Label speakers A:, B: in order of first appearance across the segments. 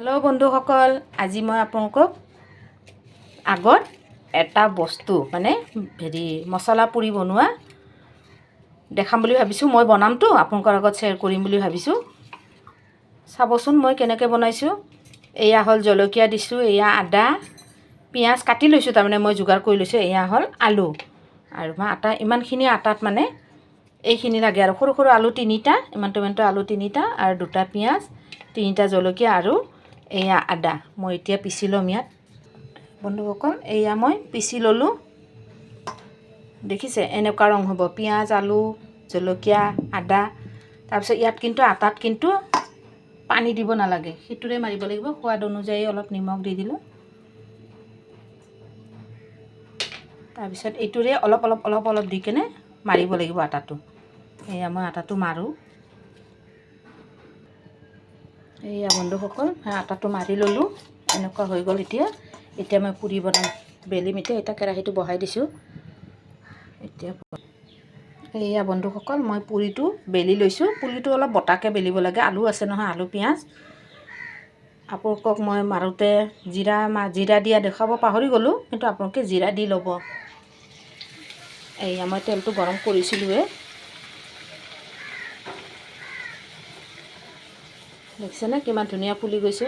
A: hello बंधुসকল আজি মই আপোনালোকক আগত এটা বস্তু মানে হেৰি মছলা পুৰি বনোৱা দেখাম বুলি ভাবিছো মই বনামটো আপোনালোকৰ আগত শেয়াৰ কৰিম বুলি ভাবিছো চাবচোন মই কেনেকৈ বনাইছো এয়া হল জলকীয়া দিছো এয়া আদা পিয়াজ কাটি লৈছো তাৰ মানে মই যোগাৰ কৰি লৈছো এয়া হল আলু আৰু আটা ইমানখিনি আটাত মানে এইখিনি লাগে আৰু সৰু সৰু আলু তিনিটা ইমানটো আলু তিনিটা আৰু দুটা পিয়াজ তিনিটা জলকীয়া আৰু এয়া আদা মই এতিয়া পিছি লম ইয়াত বন্ধুসকল এয়া মই পিছি ললো দেখিছে এনেকুৱা ৰং হ'ব পিয়াজ আলু জলকীয়া আদা তাৰপিছত ইয়াত কিন্তু আটাত কিন্তু পানী দিব নালাগে হিতুৰে মাৰিব লাগিব সোৱাদ অনুযায়ী অলপ নিমখ দি দিলো তাৰপিছত এটোৰে অলপ দি কেনে মাৰিব লাগিব আটাটো এয়া মই আটাটো মাৰো এয়া বন্ধুসকল আটাটো মাৰি ললো এনেকুৱা হৈ গল এতিয়া মই পুৰি বনাম বেলি মিঠে এটা কেৰাহীটো বহাই দিছো এতিয়া এয়া বন্ধুসকল মই পুৰিটো বেলি লৈছো পুৰিটো অলপ বটাকে বেলিব লাগে আলু আছে নহয় আলু পিয়াজ আপোনালোকক মই মাৰোতে জিৰা দিয়া দেখাব পাহৰি গলো কিন্তু আপোনালোকে জিৰা দি ল'ব এয়া মই তেলটো গৰম কৰিছিলোৱে দেখিছেনে কিমান ধুনীয়া ফুলি গৈছে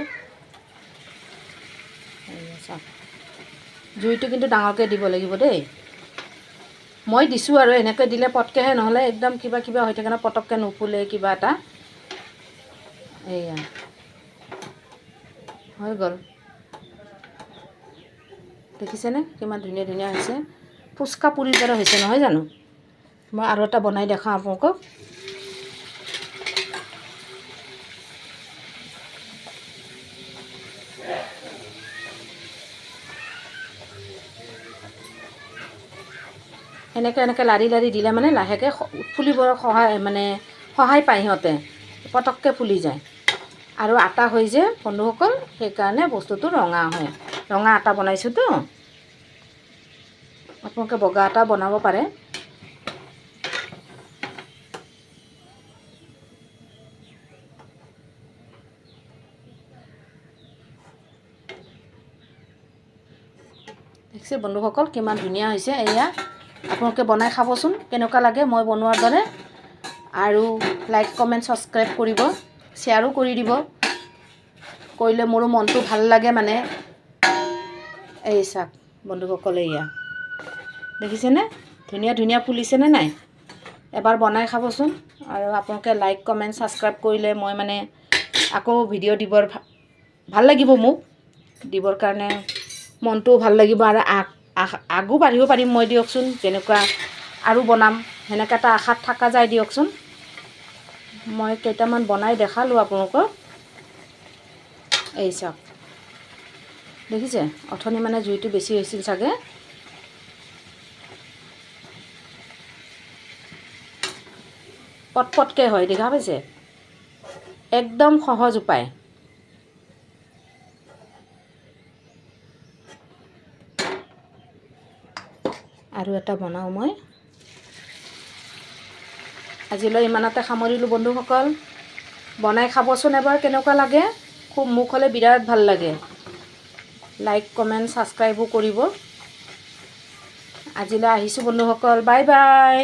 A: জুইটো কিন্তু ডাঙৰকৈ দিব লাগিব দেই মই দিছো আৰু এনেকৈ দিলে পটকেহে নহলে একদম কিবা হৈ থাকে না পটককে নুফুলে কিবা এটা এয়া হৈ গল দেখিছেনে কিমান ধুনীয়া হৈছে ফুচকা পুৰিৰ দৰে হৈছে নহয় জানো মই আৰু এটা বনাই দেখাম আপোনালোকক এনেকৈ লাৰি দিলে মানে লাহেকৈ ফুলিবৰ সহায় পায় সিহঁতে পটককৈ ফুলি যায় আৰু আটা হৈ যে বন্ধুসকল সেইকাৰণে বস্তুটো ৰঙা হয় ৰঙা আটা বনাইছোতো আপোনালোকে বগা আটা বনাব পাৰে দেখিছে বন্ধুসকল কিমান ধুনীয়া হৈছে এয়া আপোনালোকে বনাই খাবচোন কেনেকুৱা লাগে মই বনোৱাৰ দৰে আৰু লাইক কমেন্ট সাবস্ক্ৰাইব কৰিব শ্বেয়াৰো কৰি দিব কৰিলে মোৰো মনটো ভাল লাগে মানে এই চাক বন্ধুসকল এয়া দেখিছেনে ধুনীয়া ফুলিছে নে নাই এবাৰ বনাই খাবচোন আৰু আপোনালোকে লাইক কমেন্ট সাবস্ক্ৰাইব কৰিলে মই মানে আকৌ ভিডিঅ' দিবৰ ভাল লাগিব মোক দিবৰ কাৰণে মনটো ভাল লাগিব আৰু আগু বাঢ়িব পাৰিম মই দিয়কচোন যেনেকুৱা আৰু বনাম হেনেকা এটা আশাত থাকা যায় দিয়কচোন মই কেইটামান বনাই দেখালো আপোনালোকক এই চাওক দেখিছে অথনি মানে জুইটো বেছি হৈছিল চাগে পটকে হয় দেখা পাইছে একদম সহজ উপায় আৰু এটা বনাও মই আজিলৈ ইমানতে সামৰিলো বন্ধুসকল বনাই খাবচোন এবাৰ কেনেকুৱা লাগে খুব মুখ হলে বিৰাট ভাল লাগে লাইক কমেন্ট সাবস্ক্ৰাইবও কৰিব আজিলৈ আহিছো বন্ধুসকল বাই বাই